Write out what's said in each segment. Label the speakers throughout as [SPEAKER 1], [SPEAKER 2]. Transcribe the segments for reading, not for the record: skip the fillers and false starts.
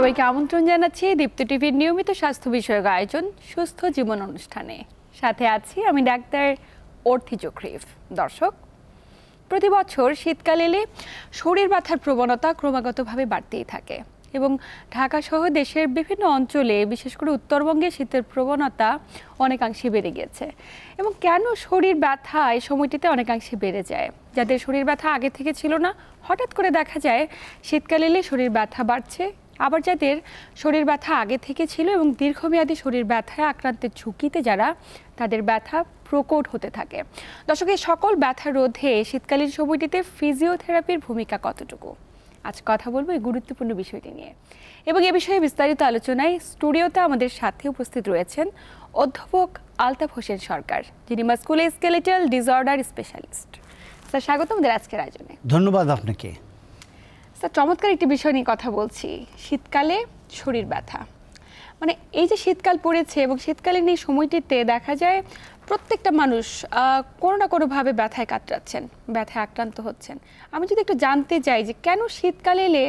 [SPEAKER 1] সবাইকে আমন্ত্রণ জানাচ্ছি দীপ্ত টিভির নিয়মিত স্বাস্থ্য বিষয়ক আয়োজন সুস্থ জীবন অনুষ্ঠানে। সাথে আছি আমি ডাক্তার অর্থি চক্রিফ। দর্শক, প্রতি বছর শীতকাল এলে শরীর ব্যথার প্রবণতা ক্রমাগতভাবে বাড়তেই থাকে এবং ঢাকা সহ দেশের বিভিন্ন অঞ্চলে বিশেষ করে উত্তরবঙ্গে শীতের প্রবণতা অনেকাংশে বেড়ে গেছে। এবং কেন শরীর ব্যথা এই সময়টিতে অনেকাংশে বেড়ে যায়? যাদের শরীর ব্যথা আগে থেকে ছিল না, হঠাৎ করে দেখা যায় শীতকাল এলে শরীর ব্যথা বাড়ছে। আবার যাদের শরীর ব্যথা আগে থেকে ছিল এবং দীর্ঘমেয়াদী শরীর ব্যথায় আক্রান্তের ঝুঁকিতে যারা, তাদের ব্যথা প্রকট হতে থাকে। দর্শক, এই সকল ব্যথা রোধে শীতকালীন সময়টিতে ফিজিওথেরাপির ভূমিকা কতটুকু, আজ কথা বলবো এই গুরুত্বপূর্ণ বিষয়টি নিয়ে। এবং এ বিষয়ে বিস্তারিত আলোচনায় স্টুডিওতে আমাদের সাথে উপস্থিত রয়েছেন অধ্যাপক আলতাফ হোসেন সরকার, যিনি মাস্কুলোস্কেলেটাল ডিসঅর্ডার স্পেশালিস্ট। স্যার, স্বাগত আমাদের আজকের আয়োজনে।
[SPEAKER 2] ধন্যবাদ আপনাকে।
[SPEAKER 1] স্যার, চমৎকার একটি বিষয় নিয়ে কথা বলছি, শীতকালে শরীর ব্যথা। মানে এই যে শীতকাল পড়েছে এবং শীতকালীন এই সময়টিতে দেখা যায় প্রত্যেকটা মানুষ কোনো না কোনোভাবে ব্যথায় কাতরাচ্ছেন, ব্যথায় আক্রান্ত হচ্ছেন। আমি যদি একটু জানতে চাই যে কেন শীতকালে এলে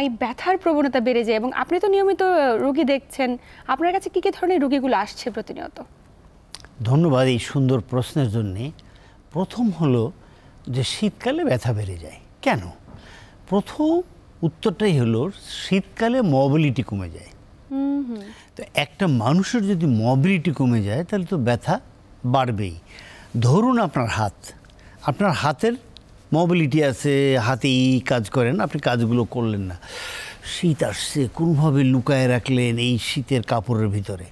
[SPEAKER 1] এই ব্যথার প্রবণতা বেড়ে যায়, এবং আপনি তো নিয়মিত রোগী দেখছেন, আপনার কাছে কী কী ধরনের রোগীগুলো আসছে প্রতিনিয়ত?
[SPEAKER 2] ধন্যবাদ এই সুন্দর প্রশ্নের জন্যে। প্রথম হলো যে শীতকালে ব্যথা বেড়ে যায় কেন? প্রথম উত্তরটাই হলো শীতকালে মোবিলিটি কমে যায়। তো একটা মানুষের যদি মোবিলিটি কমে যায় তাহলে তো ব্যথা বাড়বেই। ধরুন আপনার হাতের মোবিলিটি আছে, হাতেই কাজ করেন, আপনি কাজগুলো করলেন না, শীত আসছে, কোনোভাবে লুকায় রাখলেন এই শীতের কাপড়ের ভিতরে।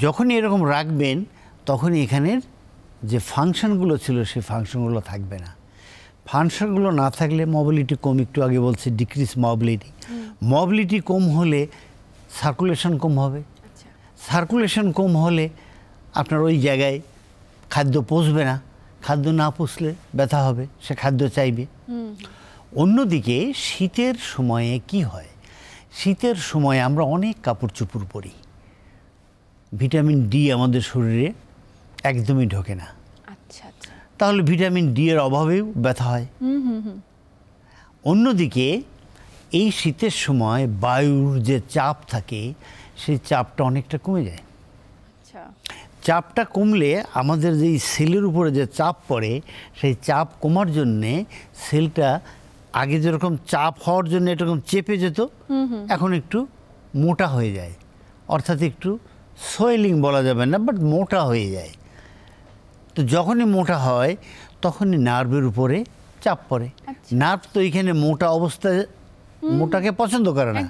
[SPEAKER 2] যখনই এরকম রাখবেন তখনই এখানের যে ফাংশনগুলো ছিল সেই ফাংশনগুলো থাকবে না। ফাংশনগুলো না থাকলে মোবিলিটি কম, একটু আগে বলছে ডিক্রিজ মোবিলিটি। মোবিলিটি কম হলে সার্কুলেশন কম হবে। সার্কুলেশন কম হলে আপনার ওই জায়গায় খাদ্য পচবে না, খাদ্য না পচলে ব্যথা হবে, সে খাদ্য চাইবে। অন্যদিকে শীতের সময়ে কি হয়, শীতের সময়ে আমরা অনেক কাপড় চোপড় পরি, ভিটামিন ডি আমাদের শরীরে একদমই ঢোকে না। তাহলে ভিটামিন ডি এর অভাবেও ব্যথা হয়। অন্যদিকে এই শীতের সময় বায়ুর যে চাপ থাকে সেই চাপটা অনেকটা কমে যায়। চাপটা কমলে আমাদের যেই সেলের উপরে যে চাপ পড়ে সেই চাপ কমার জন্যে সেলটা আগে যেরকম চাপ হওয়ার জন্য এরকম চেপে যেত, এখন একটু মোটা হয়ে যায়, অর্থাৎ একটু সোয়েলিং বলা যাবে না, বাট মোটা হয়ে যায়। তো যখনই মোটা হয় তখনই নার্ভের উপরে চাপ পড়ে। নার্ভ তো এইখানে মোটা অবস্থায় মোটাকে পছন্দ করে না।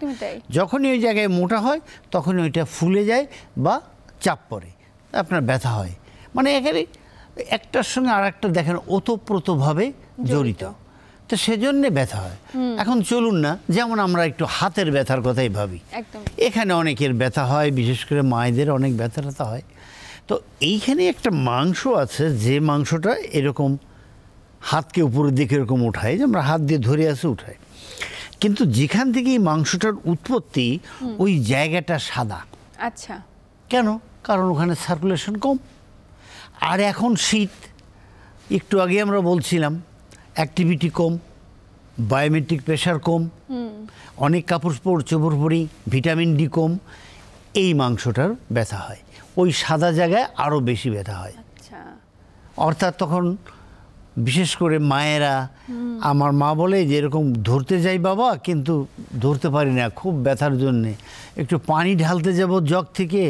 [SPEAKER 2] যখনই ওই জায়গায় মোটা হয় তখনই ওইটা ফুলে যায় বা চাপ পড়ে, আপনার ব্যথা হয়। মানে এখানে একটার সঙ্গে আর একটা দেখেন ওতপ্রোতভাবে জড়িত, তো সেজন্যে ব্যথা হয়। এখন চলুন না, যেমন আমরা একটু হাতের ব্যথার কথাই ভাবি, এখানে অনেকের ব্যথা হয়, বিশেষ করে মায়েদের অনেক ব্যথা ট্যাথা হয়। তো এইখানে একটা মাংস আছে, যে মাংসটা এরকম হাতকে উপরের দিকে এরকম উঠায়, যে আমরা হাত দিয়ে ধরে আসে উঠায়, কিন্তু যেখান থেকে এই মাংসটার উৎপত্তি ওই জায়গাটা সাদা।
[SPEAKER 1] আচ্ছা,
[SPEAKER 2] কেন? কারণ ওখানে সার্কুলেশন কম। আর এখন শীত, একটু আগে আমরা বলছিলাম অ্যাক্টিভিটি কম, বায়োমেট্রিক প্রেশার কম, অনেক কাপড় চোপড় পরি, ভিটামিন ডি কম, এই মাংসটার ব্যথা হয়, ওই সাদা জায়গায় আরও বেশি ব্যথা হয়। অর্থাৎ তখন বিশেষ করে মায়েরা, আমার মা বলে যে এরকম ধরতে যাই বাবা, কিন্তু ধরতে পারি না খুব ব্যথার জন্যে, একটু পানি ঢালতে যাব জগ থেকে,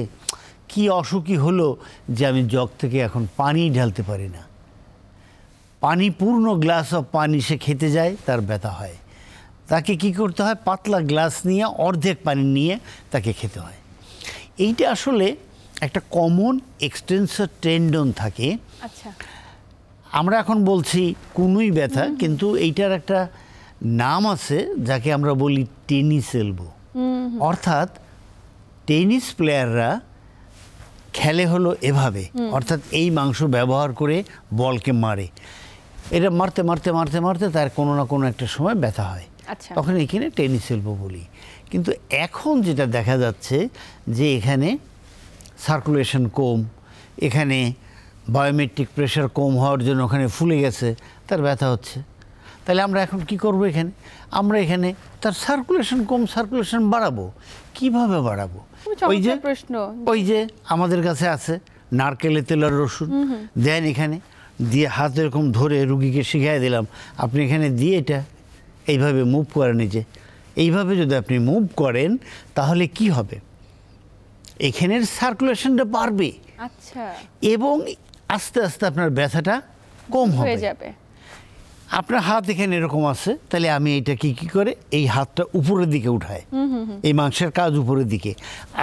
[SPEAKER 2] কি অসুখী হলো যে আমি জগ থেকে এখন পানি ঢালতে পারি না। পানি, পূর্ণ গ্লাস অফ পানি সে খেতে যায়, তার ব্যথা হয়। তাকে কি করতে হয়, পাতলা গ্লাস নিয়ে অর্ধেক পানি নিয়ে তাকে খেতে হয়। এইটা আসলে একটা কমন এক্সটেন্সর টেন্ডন থাকে।
[SPEAKER 1] আচ্ছা,
[SPEAKER 2] আমরা এখন বলছি কুনুই ব্যথা, কিন্তু এইটার একটা নাম আছে যাকে আমরা বলি টেনিস এলবো। অর্থাৎ টেনিস প্লেয়াররা খেলে হলো এভাবে, অর্থাৎ এই মাংস ব্যবহার করে বলকে মারে, এটা মারতে মারতে মারতে মারতে তার কোনো না কোনো একটা সময় ব্যথা হয়, তখন এখানে টেনিস এলবো বলি। কিন্তু এখন যেটা দেখা যাচ্ছে যে এখানে সার্কুলেশন কম, এখানে বায়োমেট্রিক প্রেশার কম হওয়ার জন্য ওখানে ফুলে গেছে, তার ব্যথা হচ্ছে। তাহলে আমরা এখন কি করব এখানে? আমরা এখানে তার সার্কুলেশন কম, সার্কুলেশন বাড়াবো। কিভাবে বাড়াবো? ওই যে আমাদের কাছে আছে নারকেলের তেল আর রসুন, দেন এখানে দিয়ে হাত এরকম ধরে রুগীকে শিখিয়ে দিলাম, আপনি এখানে দিয়ে এটা এইভাবে মুভ করেন। নিজে এইভাবে যদি আপনি মুভ করেন তাহলে কি হবে? এখানের সার্কুলেশনটা বাড়বে,
[SPEAKER 1] আচ্ছা,
[SPEAKER 2] এবং আস্তে আস্তে আপনার ব্যথাটা কম হয়ে
[SPEAKER 1] যাবে।
[SPEAKER 2] আপনার হাত এখানে এরকম আছে, তাহলে আমি এটা কি করে এই হাতটা উপরের দিকে উঠাই, এই মাংসের কাজ উপরের দিকে,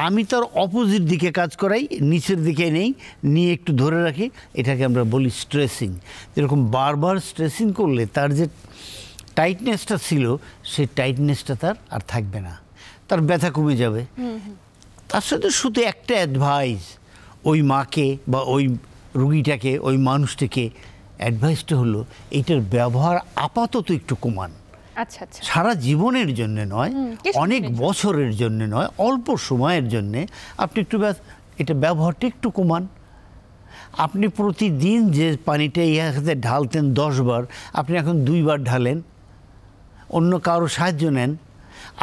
[SPEAKER 2] আমি তার অপোজিট দিকে কাজ করাই, নিচের দিকে নেই, নিয়ে একটু ধরে রাখি। এটাকে আমরা বলি স্ট্রেসিং। এরকম বারবার স্ট্রেসিং করলে তার যে টাইটনেসটা ছিল সেই টাইটনেসটা তার আর থাকবে না, তার ব্যথা কমে যাবে। তার সাথে শুধু একটা অ্যাডভাইস, ওই মাকে বা ওই রুগীটাকে, ওই মানুষটাকে অ্যাডভাইসটা হলো এইটার ব্যবহার আপাতত একটু কমান।
[SPEAKER 1] আচ্ছা আচ্ছা,
[SPEAKER 2] সারা জীবনের জন্য নয়, অনেক বছরের জন্য নয়, অল্প সময়ের জন্যে আপনি একটু এটা ব্যবহারটা একটু কমান। আপনি প্রতিদিন যে পানিটা ইয়াতে ঢালতেন 10 বার, আপনি এখন 2 বার ঢালেন, অন্য কারো সাহায্য নেন,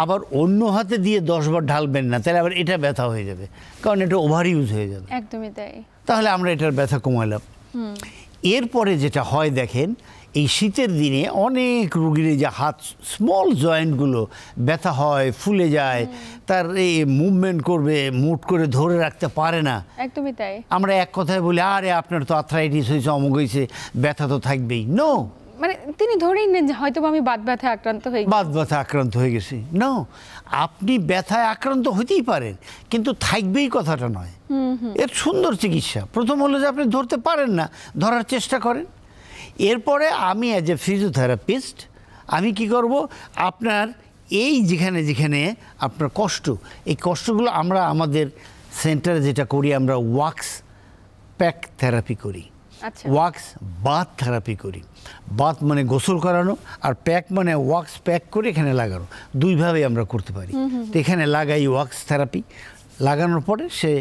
[SPEAKER 2] আবার অন্য হাতে দিয়ে 10 বার ঢালবেন না, তাহলে আবার এটা ব্যথা হয়ে যাবে, কারণ এটা ওভার ইউজ হয়ে যাবে।
[SPEAKER 1] একদমই তাই।
[SPEAKER 2] তাহলে আমরা এটার ব্যথা কমালাম। এরপরে যেটা হয় দেখেন, এই শীতের দিনে অনেক রুগীর যে হাত স্মল জয়েন্টগুলো ব্যথা হয়, ফুলে যায়, তার এই মুভমেন্ট করবে, মুট করে ধরে রাখতে পারে না।
[SPEAKER 1] একদমই তাই।
[SPEAKER 2] আমরা এক কথায় বলি, আরে আপনার তো আর্থ্রাইটিস হয়েছে, অমুক হয়েছে, ব্যথা তো থাকবেই। নো,
[SPEAKER 1] মানে তিনি ধরেই নেন যে হয়তো আমি বাত ব্যথায় আক্রান্ত হয়ে গেছি,
[SPEAKER 2] বাত ব্যথা আক্রান্ত হয়ে গেছি। নো, আপনি ব্যথায় আক্রান্ত হতেই পারেন, কিন্তু থাকবেই কথাটা নয়। এর সুন্দর চিকিৎসা প্রথম হলো যে আপনি ধরতে পারেন না, ধরার চেষ্টা করেন। এরপরে আমি অ্যাজ এ ফিজিওথেরাপিস্ট আমি কি করব, আপনার এই যেখানে যেখানে আপনার কষ্ট, এই কষ্টগুলো আমরা আমাদের সেন্টারে যেটা করি, আমরা ওয়াক্স প্যাক থেরাপি করি। ওয়াক্স বাথ থেরাপি করি। বাথ মানে গোসল করানো, আর প্যাক মানে ওয়াক্স প্যাক করে এখানে লাগানো, দুইভাবে আমরা করতে পারি। তো এখানে লাগাই ওয়াক্স থেরাপি, লাগানোর পরে সে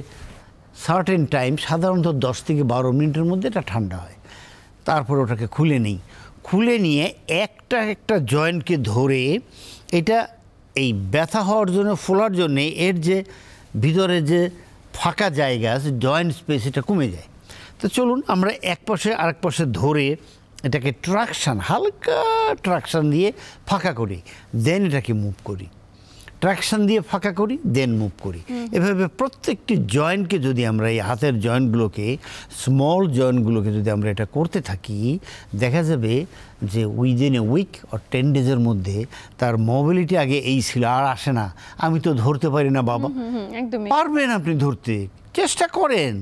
[SPEAKER 2] সার্টেন টাইম, সাধারণত 10 থেকে 12 মিনিটের মধ্যে এটা ঠান্ডা হয়। তারপর ওটাকে খুলে নিই, খুলে নিয়ে একটা একটা জয়েন্টকে ধরে, এটা এই ব্যথা হওয়ার জন্য, ফোলার জন্যে এর যে ভিতরে যে ফাঁকা জায়গা আছে, জয়েন্ট স্পেস, এটা কমে যায়। তো চলুন আমরা এক পাশে আরেক পাশে ধরে এটাকে ট্রাকশান, হালকা ট্রাকশান দিয়ে ফাঁকা করি, দেন এটাকে মুভ করি, ট্রাকশান দিয়ে ফাঁকা করি, দেন মুভ করি। এভাবে প্রত্যেকটি জয়েন্টকে যদি আমরা, এই হাতের জয়েন্টগুলোকে, স্মল জয়েন্টগুলোকে যদি আমরা এটা করতে থাকি, দেখা যাবে যে উইদিন এ উইক অর 10 ডেজের মধ্যে তার মোবিলিটি আগে এই ছিল, আর আসে না, আমি তো ধরতে পারি না বাবা। পারবেন আপনি ধরতে, চেষ্টা করেন।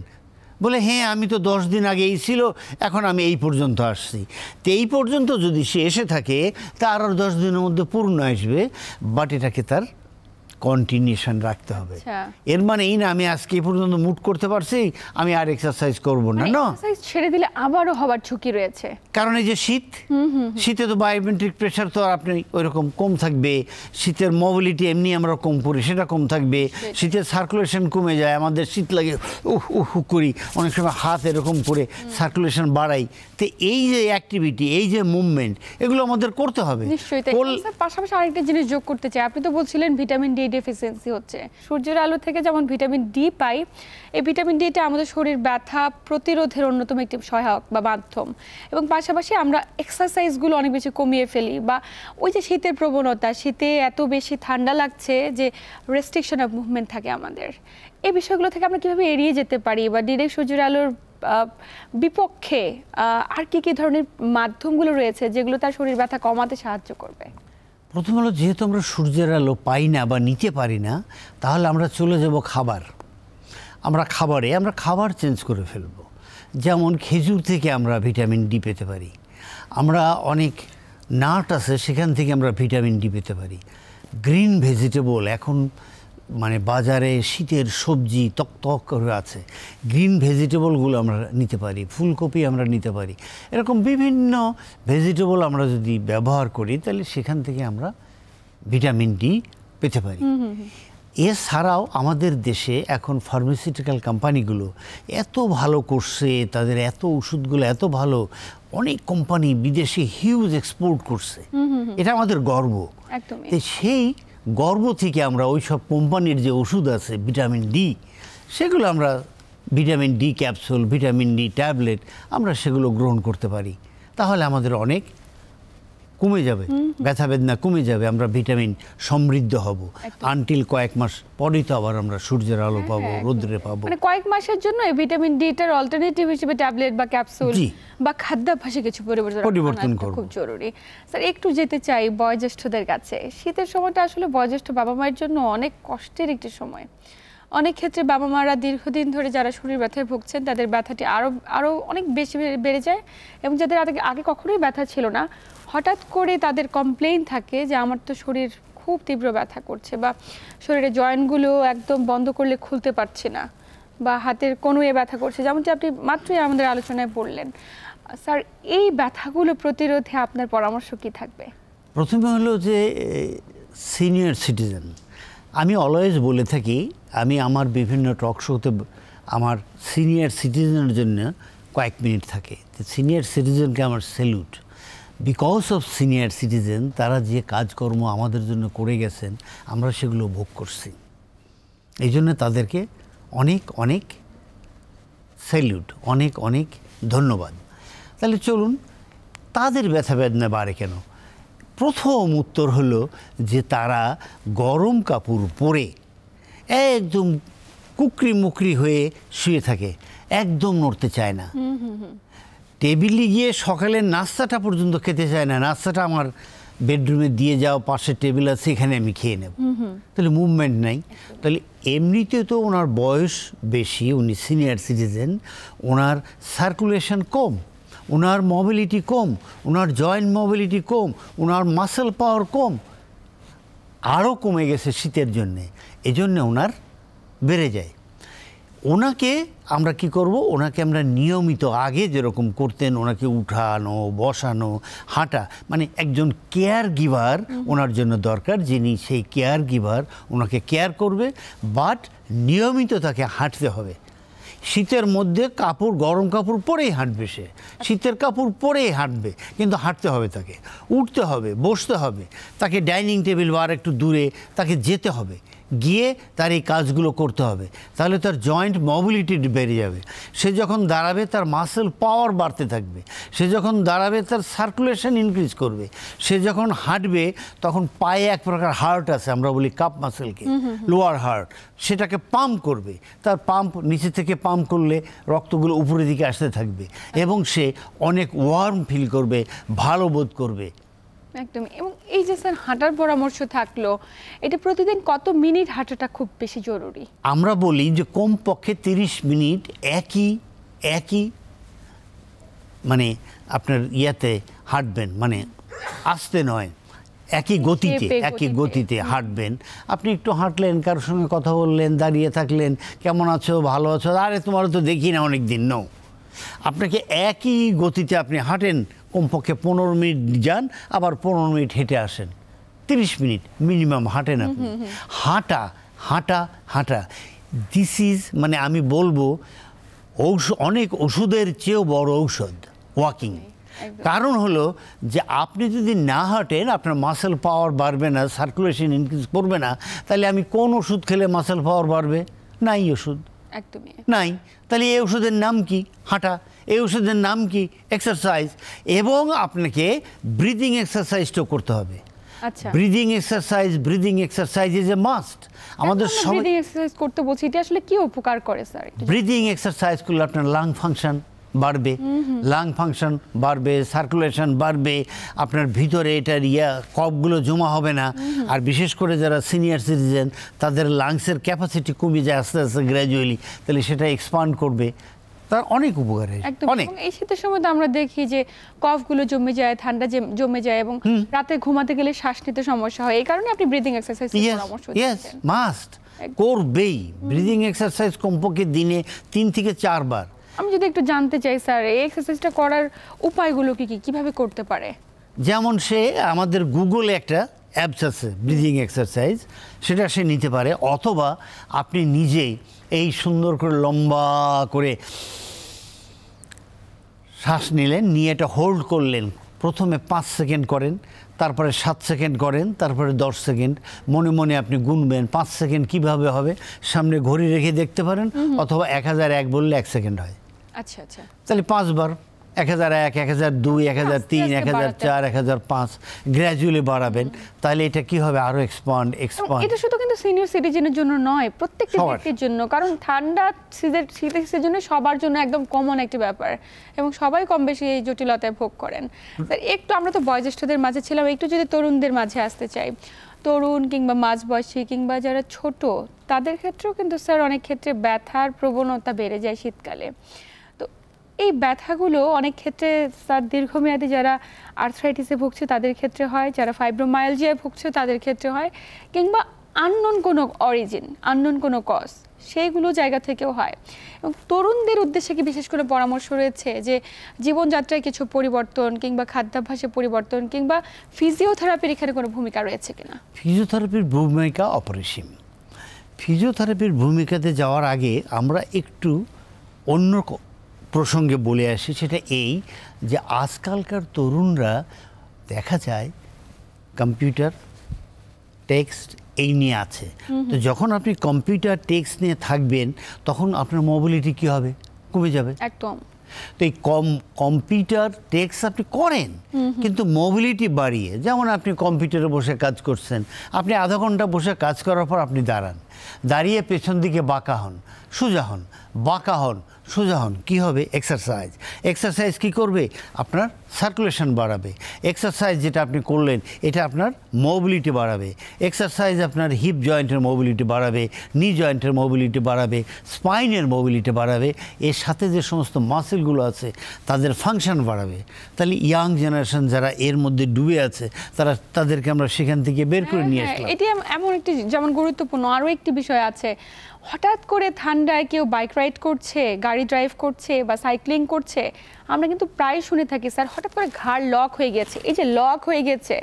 [SPEAKER 2] বলে হ্যাঁ, আমি তো 10 দিন আগে এই ছিল, এখন আমি এই পর্যন্ত আসছি। তো এই পর্যন্ত যদি সে এসে থাকে, তার আর 10 দিনের মধ্যে পূর্ণ আসবে, বাট এটাকে তার কন্টিনিউশন রাখতে হবে। এর মানে এই না আমি আজকে এই পর্যন্ত মুট করতে পারছি, আমি আর এক্সারসাইজ করব না। না,
[SPEAKER 1] এক্সারসাইজ ছেড়ে দিলে আবারও হওয়ার ঝুঁকি রয়েছে,
[SPEAKER 2] কারণ এই যে শীত, শীতে তো বায়োমেট্রিক প্রেশার তো আপনি ওইরকম কম থাকবে, শীতের মোবিলিটি এমনি আমরা কম করি, সেটা কম থাকবে, শীতের সার্কুলেশন কমে যায়, আমাদের শীত লাগে উহ করি, অনেক সময় হাত এরকম করে সার্কুলেশন বাড়াই। তো এই যে অ্যাক্টিভিটি, এই যে মুভমেন্ট, এগুলো আমাদের করতে হবে।
[SPEAKER 1] নিশ্চয়ই। পাশাপাশি আরেকটা জিনিস যোগ করতে চাই, আপনি তো বলছিলেন ভিটামিন ডি ডেফিসিয়েন্সি হচ্ছে। সূর্যের আলো থেকে যেমন ভিটামিন ডি পাই, এই ভিটামিন ডিটা আমাদের শরীর ব্যথা প্রতিরোধের অন্যতম একটি সহায়ক বা মাধ্যম, এবং পাশাপাশি আমরা এক্সারসাইজগুলো অনেক বেশি কমিয়ে ফেলি, বা ওই যে শীতের প্রবণতা, শীতে এত বেশি ঠান্ডা লাগছে যে রেস্ট্রিকশন অফ মুভমেন্ট থাকে আমাদের, এই বিষয়গুলো থেকে আমরা কীভাবে এড়িয়ে যেতে পারি, বা ডিরেক্ট সূর্যের আলোর বিপক্ষে আর কি কি ধরনের মাধ্যমগুলো রয়েছে যেগুলো তার শরীর ব্যথা কমাতে সাহায্য করবে?
[SPEAKER 2] প্রথম হলো, যেহেতু আমরা সূর্যের আলো পাই না বা নিতে পারি না, তাহলে আমরা চলে যাব খাবার। আমরা খাবার চেঞ্জ করে ফেলব। যেমন খেজুর থেকে আমরা ভিটামিন ডি পেতে পারি, আমরা অনেক নাট আছে সেখান থেকে আমরা ভিটামিন ডি পেতে পারি। গ্রিন ভেজিটেবল, এখন মানে বাজারে শীতের সবজি তক করে আছে, গ্রিন ভেজিটেবলগুলো আমরা নিতে পারি, ফুলকপি আমরা নিতে পারি। এরকম বিভিন্ন ভেজিটেবল আমরা যদি ব্যবহার করি, তাহলে সেখান থেকে আমরা ভিটামিন ডি পেতে পারি। এছাড়াও আমাদের দেশে এখন ফার্মাসিউটিক্যাল কোম্পানিগুলো এত ভালো করছে, তাদের এত ওষুধগুলো এত ভালো, অনেক কোম্পানি বিদেশে হিউজ এক্সপোর্ট করছে। এটা আমাদের গর্ব।
[SPEAKER 1] একদমই।
[SPEAKER 2] সেই গর্ব থেকে আমরা ওই সব কোম্পানির যে ওষুধ আছে ভিটামিন ডি, সেগুলো আমরা vitamin D capsule, vitamin D tablet আমরা সেগুলো গ্রহণ করতে পারি। তাহলে আমাদের অনেক কমে যাবে, ব্যথা বেদনা কমে যাবে, আমরা ভিটামিন সমৃদ্ধ হব। আনটিল কয়েক মাস পরেই তো আবার আমরা সূর্যের আলো পাবো, রোদ্রে পাবো।
[SPEAKER 1] মানে কয়েক মাসের জন্য এই ভিটামিন ডি টার অল্টারনেটিভ হিসেবে ট্যাবলেট বা ক্যাপসুল বা খাদ্যাভ্যাসে কিছু পরিবর্তন করা খুব জরুরি। স্যার একটু যেতে চাই বয়োজ্যেষ্ঠদের কাছে। শীতের সময়টা আসলে বয়োজ্যেষ্ঠ বাবা মায়ের জন্য অনেক কষ্টের একটি সময়। অনেক ক্ষেত্রে বাবা মারা দীর্ঘদিন ধরে যারা শরীর ব্যথায় ভুগছেন তাদের ব্যথাটি আরও অনেক বেশি বেড়ে যায়, এবং যাদের আগে কখনোই ব্যথা ছিল না, হঠাৎ করে তাদের কমপ্লেইন থাকে যে আমার তো শরীর খুব তীব্র ব্যথা করছে, বা শরীরের জয়েন্টগুলো একদম বন্ধ করলে খুলতে পারছে না, বা হাতের কনুয়ে ব্যথা করছে, যেমনটি আপনি মাত্রই আমাদের আলোচনায় বললেন। স্যার এই ব্যথাগুলো প্রতিরোধে আপনার পরামর্শ কি থাকবে?
[SPEAKER 2] প্রথমে হলো যে সিনিয়র সিটিজেন, আমি অলওয়েজ বলে থাকি, আমি আমার বিভিন্ন টক শোতে আমার সিনিয়র সিটিজেনের জন্য কয়েক মিনিট থাকে। সিনিয়র সিটিজেনকে আমার salute. Because of senior citizen, তারা যে কাজকর্ম আমাদের জন্য করে গেছেন আমরা সেগুলো ভোগ করছি, এই জন্য তাদেরকে অনেক অনেক স্যালুট, অনেক অনেক ধন্যবাদ। তাহলে চলুন, তাদের ব্যথা বেদনা বাড়ে কেন? প্রথম উত্তর হলো যে তারা গরম কাপড় পরে একদম কুকরি মুকরি হয়ে শুয়ে থাকে, একদম নড়তে চায় না। টেবিলে গিয়ে সকালের নাস্তাটা পর্যন্ত খেতে চায় না, নাস্তাটা আমার বেডরুমে দিয়ে যাও, পাশে টেবিল আছে, এখানে আমি খেয়ে নেব। তাহলে মুভমেন্ট নাই। তাহলে এমনিতে তো ওনার বয়স বেশি, উনি সিনিয়র সিটিজেন, ওনার সার্কুলেশন কম, ওনার মোবিলিটি কম, ওনার জয়েন্ট মোবিলিটি কম, ওনার মাসেল পাওয়ার কম, আরও কমে গেছে শীতের জন্যে, এজন্য ওনার বেড়ে যায়। ওনাকে আমরা কি করব? ওনাকে আমরা নিয়মিত আগে যেরকম করতেন, ওনাকে উঠানো, বসানো, হাঁটা, মানে একজন কেয়ার গিভার ওনার জন্য দরকার, যিনি সেই কেয়ার গিভার ওনাকে কেয়ার করবে, বাট নিয়মিত তাকে হাঁটতে হবে। শীতের মধ্যে কাপড়, গরম কাপড় পরেই হাঁটবে, সে শীতের কাপড় পরেই হাঁটবে, কিন্তু হাঁটতে হবে, তাকে উঠতে হবে, বসতে হবে, তাকে ডাইনিং টেবিল বা আর একটু দূরে তাকে যেতে হবে, গিয়ে তার এই কাজগুলো করতে হবে। তাহলে তার জয়েন্ট মোবিলিটি বেড়ে যাবে। সে যখন দাঁড়াবে তার মাসেল পাওয়ার বাড়তে থাকবে, সে যখন দাঁড়াবে তার সার্কুলেশন ইনক্রিজ করবে, সে যখন হাঁটবে তখন পায়ে এক প্রকার হার্ট আছে, আমরা বলি কাপ মাসেলকে, লোয়ার হার্ট, সেটাকে পাম্প করবে। তার পাম্প নিচে থেকে পাম্প করলে রক্তগুলো উপরের দিকে আসতে থাকবে, এবং সে অনেক ওয়ার্ম ফিল করবে, ভালো বোধ করবে।
[SPEAKER 1] একদম। এবং এই যে স্যার হাঁটার পরামর্শ থাকলো, এটা প্রতিদিন কত মিনিট হাঁটাটা খুব বেশি জরুরি?
[SPEAKER 2] আমরা বলি যে কমপক্ষে 30 মিনিট একই মানে আপনার ইয়াতে হাঁটবেন, মানে আস্তে নয়, একই গতিতে হাঁটবেন। আপনি একটু হাঁটলেন, কারোর সঙ্গে কথা বললেন, দাঁড়িয়ে থাকলেন, কেমন আছো, ভালো আছো, আরে তোমার তো দেখি না অনেক দিন, নো। আপনাকে একই গতিতে আপনি হাঁটেন, কমপক্ষে 15 মিনিট যান, আবার 15 মিনিট হেঁটে আসেন, 30 মিনিট মিনিমাম হাঁটেন আপনি। হাঁটা দিস ইজ, মানে আমি বলবো অনেক ওষুধের চেয়েও বড় ঔষধ ওয়াকিং। কারণ হলো যে আপনি যদি না হাঁটেন আপনার মাসেল পাওয়ার বাড়বে না, সার্কুলেশন ইনক্রিজ করবে না। তাহলে আমি কোন ওষুধ খেলে মাসেল পাওয়ার বাড়বে? নাই ওষুধ,
[SPEAKER 1] একদমই
[SPEAKER 2] নাই। তাহলে এই ওষুধের নাম কি? হাঁটা। এই ওষুধের নাম কি? এক্সারসাইজ। এবং আপনাকে ব্রিদিং এক্সারসাইজটাও করতে হবে।
[SPEAKER 1] আচ্ছা,
[SPEAKER 2] breathing exercise is a must. আমাদের
[SPEAKER 1] ব্রিদিং এক্সারসাইজ করতে বলছি, এটা আসলে কি উপকার করে স্যার?
[SPEAKER 2] ব্রিদিং এক্সারসাইজ করলে আপনার লাং ফাংশন বাড়বে, সার্কুলেশন বাড়বে, আপনার ভিতরে এটার কফগুলো জমা হবে না। আর বিশেষ করে যারা সিনিয়র সিটিজেন, তাদের লাংসের ক্যাপাসিটি কমে যায় আস্তে আস্তে গ্র্যাজুয়ালি, তাহলে সেটা এক্সপান্ড করবে, তার অনেক উপকার হয়। অনেক।
[SPEAKER 1] এই শীতের সময় তো আমরা দেখি যে কফগুলো জমে যায়, ঠান্ডা জমে যায়, এবং রাতে ঘুমাতে গেলে শ্বাস নিতে সমস্যা হয়। এই কারণে আপনি ব্রিদিং এক্সারসাইজ পরামর্শ দিচ্ছেন।
[SPEAKER 2] মাস্ট করবেই ব্রিদিং এক্সারসাইজ, কমপক্ষে দিনে 3 থেকে 4 বার।
[SPEAKER 1] আমি যদি একটু জানতে চাই স্যার, এই এক্সারসাইজটা করার উপায়গুলো কি, কিভাবে করতে পারে?
[SPEAKER 2] যেমন সে আমাদের গুগলে একটা অ্যাবস আছে ব্রিদিং এক্সারসাইজ, সেটা সে নিতে পারে। অথবা আপনি নিজেই এই সুন্দর করে লম্বা করে শ্বাস নিলেন, নিয়ে এটা হোল্ড করলেন। প্রথমে 5 সেকেন্ড করেন, তারপরে 7 সেকেন্ড করেন, তারপরে 10 সেকেন্ড। মনে মনে আপনি গুনবেন 5 সেকেন্ড কিভাবে হবে, সামনে ঘড়ি রেখে দেখতে পারেন, অথবা 1001 বললে 1 সেকেন্ড হয়।
[SPEAKER 1] আচ্ছা আচ্ছা,
[SPEAKER 2] তাহলে 5 বার, 1001, 1002, 1003, 1004, 1005 গ্র্যাজুয়ালি বাড়াবেন। তাহলে এটা কি হবে, আরো এক্সপান্ড।
[SPEAKER 1] এটা শুধু কিন্তু সিনিয়র সিটিজেনের জন্য নয়, প্রত্যেকটা ব্যক্তির জন্য। কারণ ঠান্ডা শীতের সিজনে সবার জন্য একদম কমন একটা ব্যাপার, এবং সবাই কম বেশি এই জটিলতায় ভোগ করেন। একটু আমরা তো বয়োজ্যেষ্ঠদের মাঝে ছিলাম, একটু যদি তরুণদের মাঝে আসতে চাই, তরুণ কিংবা মাঝবয়সী কিংবা যারা ছোট, তাদের ক্ষেত্রেও কিন্তু স্যার অনেক ক্ষেত্রে ব্যথার প্রবণতা বেড়ে যায় শীতকালে। এই ব্যথাগুলো অনেক ক্ষেত্রে তার দীর্ঘমেয়াদী যারা আর্থ্রাইটিসে ভুগছে তাদের ক্ষেত্রে হয়, যারা ফাইব্রোমায়ালজিয়ায় ভুগছে তাদের ক্ষেত্রে হয়, কিংবা আননোন কোনো অরিজিন, আননোন কোনো কজ, সেইগুলো জায়গা থেকেও হয়। এবং তরুণদের উদ্দেশ্যে কি বিশেষ করে পরামর্শ রয়েছে যে জীবনযাত্রায় কিছু পরিবর্তন কিংবা খাদ্যাভ্যাসে পরিবর্তন কিংবা ফিজিওথেরাপির এখানে কোনো ভূমিকা রয়েছে কিনা?
[SPEAKER 2] ফিজিওথেরাপির ভূমিকা অপরিসীম। ফিজিওথেরাপির ভূমিকাতে যাওয়ার আগে আমরা একটু অন্য প্রসঙ্গে বলে আসি। সেটা এই যে আজকালকার তরুণরা দেখা যায় কম্পিউটার, টেক্সট এই নিয়ে আছে। তো যখন আপনি কম্পিউটার টেক্সট নিয়ে থাকবেন, তখন আপনার মোবিলিটি কী হবে, কমে যাবে
[SPEAKER 1] একদম।
[SPEAKER 2] তো এই কম্পিউটার টেক্সট আপনি করেন, কিন্তু মোবিলিটি বাড়িয়ে, যেমন আপনি কম্পিউটারে বসে কাজ করছেন, আপনি আধা ঘন্টা বসে কাজ করার পর আপনি দাঁড়ান, দাঁড়িয়ে পেছন দিকে বাঁকা হন, সোজা হন, বাঁকা হন, সোজা হন, কী হবে, এক্সারসাইজ। এক্সারসাইজ কী করবে, আপনার সার্কুলেশন বাড়াবে। এক্সারসাইজ যেটা আপনি করলেন এটা আপনার মোবিলিটি বাড়াবে। এক্সারসাইজ আপনার হিপ জয়েন্টের মোবিলিটি বাড়াবে, নি জয়েন্টের মোবিলিটি বাড়াবে, স্পাইনের মোবিলিটি বাড়াবে, এর সাথে যে সমস্ত মাসেলগুলো আছে তাদের ফাংশন বাড়াবে। তাহলে ইয়াং জেনারেশন যারা এর মধ্যে ডুবে আছে তাদেরকে আমরা সেখান থেকে বের করে নিয়ে আসলাম।
[SPEAKER 1] এটি এমন একটি যেমন গুরুত্বপূর্ণ আরও একটি বিষয় আছে, হঠাৎ করে ঠান্ডায় কেউ বাইক রাইড করছে, গাড়ি ড্রাইভ করছে বা সাইক্লিং করছে, আমরা কিন্তু প্রায় শুনে থাকি স্যার হঠাৎ করে ঘাড় লক হয়ে গেছে। এই যে লক হয়ে গেছে,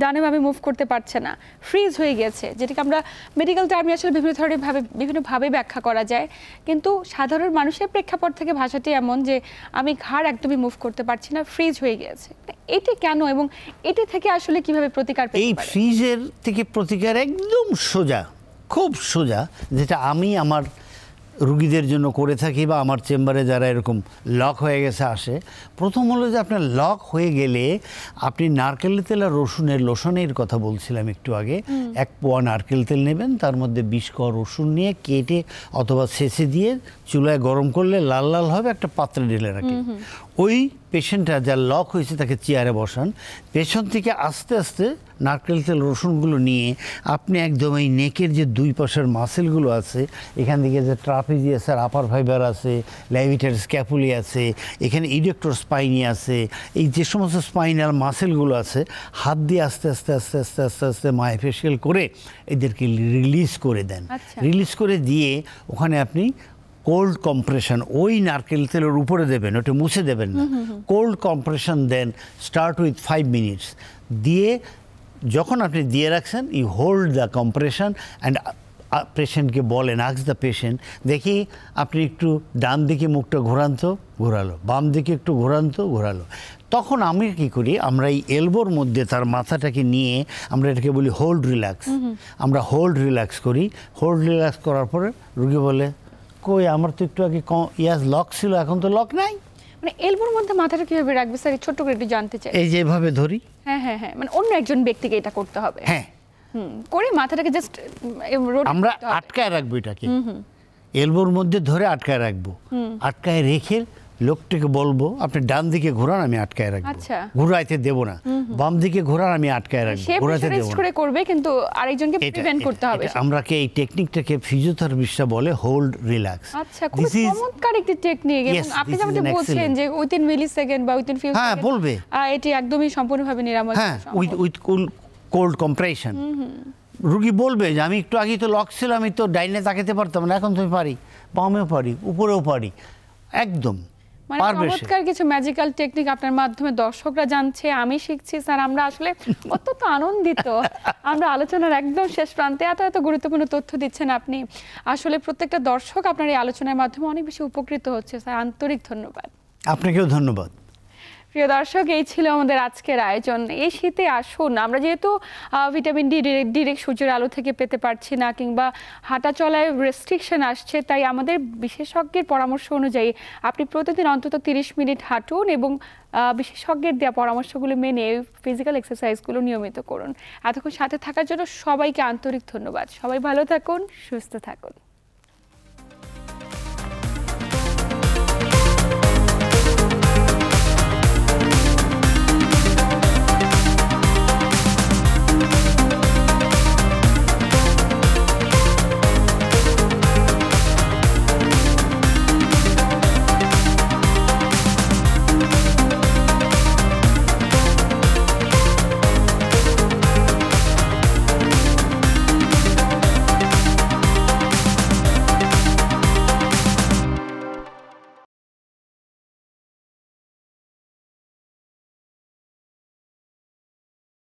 [SPEAKER 1] ডানে বামে মুভ করতে পারছে না, ফ্রিজ হয়ে গেছে, যেটাকে আমরা মেডিকেল টার্মে আসলে বিভিন্নভাবে ব্যাখ্যা করা যায়, কিন্তু সাধারণ মানুষের প্রেক্ষাপট থেকে ভাষাটি এমন যে আমি ঘাড় একদমই মুভ করতে পারছি না, ফ্রিজ হয়ে গেছে। এটি কেন এবং এটি থেকে আসলে কিভাবে প্রতিকার পেতে পারি?
[SPEAKER 2] এই ফ্রিজের থেকে প্রতিকার একদম সোজা, খুব সোজা, যেটা আমি আমার রুগীদের জন্য করে থাকি বা আমার চেম্বারে যারা এরকম লক হয়ে গেছে আসে। প্রথম হলো যে আপনার লক হয়ে গেলে আপনি নারকেল তেল আর রসুনের লোশনের কথা বলছিলাম একটু আগে, 1 পোয়া নারকেল তেল নেবেন, তার মধ্যে 20 কোয়া রসুন নিয়ে কেটে অথবা ছেঁচে দিয়ে চুলায় গরম করলে লাল লাল হবে, একটা পাত্রে ঢেলে রাখেন। ওই পেশেন্টটা যার লক হয়েছে তাকে চেয়ারে বসান, পেছন থেকে আস্তে আস্তে নারকেল তেল রসুনগুলো নিয়ে আপনি একদম এই নেকের যে দুই পাশের মাসেলগুলো আছে, এখান থেকে যে ট্রাপিজিয়াস আর আপার ফাইবার আছে, ল্যাভিটার স্ক্যাপুলি আছে, এখানে ইডেক্টর স্পাইনি আছে, এই যে সমস্ত স্পাইনাল মাসেলগুলো আছে, হাত দিয়ে আস্তে আস্তে আস্তে আস্তে আস্তে আস্তে মায়োফেশিয়াল করে এদেরকে রিলিজ করে দেন। রিলিজ করে দিয়ে ওখানে আপনি কোল্ড কম্প্রেশন ওই নারকেল তেলের উপরে দেবেন, ওটা মুছে দেবেন না, কোল্ড কম্প্রেশন দেন, স্টার্ট উইথ 5 মিনিটস দিয়ে যখন আপনি দিয়ে রাখছেন, you hold the compression and পেশেন্টকে বলেন, আস্ক দ্য পেশেন্ট, দেখি আপনি একটু ডান দিকে মুখটা ঘোরান্ত, ঘোরালো, বাম দিকে একটু ঘোরান্ত, ঘোরালো। তখন আমি কী করি, আমরা এই এলবোর মধ্যে তার মাথাটাকে নিয়ে আমরা এটাকে বলি হোল্ড রিল্যাক্স। আমরা হোল্ড রিল্যাক্স করি, হোল্ড রিল্যাক্স করার পরে রুগী বলে, কই আমার তো একটু আগে লক ছিল, এখন তো লক নাই।
[SPEAKER 1] মানে এলবোর মধ্যে মাথাটা কিভাবে রাখবে স্যার, ছোট্ট করে একটু জানতে চাই।
[SPEAKER 2] এই যেভাবে ধরি,
[SPEAKER 1] হ্যাঁ হ্যাঁ হ্যাঁ, মানে অন্য একজন ব্যক্তিকে এটা করতে হবে।
[SPEAKER 2] হ্যাঁ,
[SPEAKER 1] করে মাথাটাকে জাস্ট
[SPEAKER 2] আমরা আটকায় রাখবো, এটাকে এলবোর মধ্যে ধরে আটকায় রাখবো। আটকায় রেখে লোকটাকে বলবো, আপনি ডান দিকে ঘোরান, আমি আটকায় রাখবো, ঘুরাইতে দেবো না। বাম দিকে ঘোরান, আমি আটকায় রাখবো, ঘোরাইতে দেবো না।
[SPEAKER 1] করবে কিন্তু আরেকজনকে প্রিভেন্ট করতে হবে।
[SPEAKER 2] আমরাকে এই টেকনিকটাকে ফিজিওথেরাপিস্টরা বলে হোল্ড রিল্যাক্স।
[SPEAKER 1] আচ্ছা, খুব চমৎকার একটি টেকনিক। এবং আপনি যেমন বলছেন যে উইথিন মিলিসেকেন্ড বা উইথিন ফিউ সেকেন্ড,
[SPEAKER 2] বলবে
[SPEAKER 1] এটি একদমই সম্পূর্ণভাবে নিরাময়।
[SPEAKER 2] হ্যাঁ, উইথ কোল্ড কম্প্রেশন। রুগী বলবে যে আমি একটু আগে তো লক ছিল, আমি তো ডাইনে তাকাতে পারতাম না, এখন তো পারি, বামেও পারি, উপরেও পারি, একদম।
[SPEAKER 1] মানে চমৎকার কিছু ম্যাজিক্যাল টেকনিক আপনার মাধ্যমে দর্শকরা জানছে, আমি শিখছি স্যার। আমরা আসলে অত্যন্ত আনন্দিত। আমরা আলোচনার একদম শেষ প্রান্তে, এত এত গুরুত্বপূর্ণ তথ্য দিচ্ছেন আপনি। আসলে প্রত্যেকটা দর্শক আপনার এই আলোচনার মাধ্যমে অনেক বেশি উপকৃত হচ্ছে স্যার। আন্তরিক ধন্যবাদ।
[SPEAKER 2] আপনাকেও ধন্যবাদ।
[SPEAKER 1] প্রিয় দর্শক, এই ছিল আমাদের আজকের আয়োজন। এই শীতে আসুন, আমরা যেহেতু ভিটামিন ডি ডিরেক্ট সূর্যের আলো থেকে পেতে পারছি না, কিংবা হাঁটা চলায় রেস্ট্রিকশন আসছে, তাই আমাদের বিশেষজ্ঞের পরামর্শ অনুযায়ী আপনি প্রতিদিন অন্তত 30 মিনিট হাঁটুন এবং বিশেষজ্ঞের দেওয়া পরামর্শগুলো মেনে ফিজিক্যাল এক্সারসাইজগুলো নিয়মিত করুন। এতক্ষণ সাথে থাকার জন্য সবাইকে আন্তরিক ধন্যবাদ। সবাই ভালো থাকুন, সুস্থ থাকুন।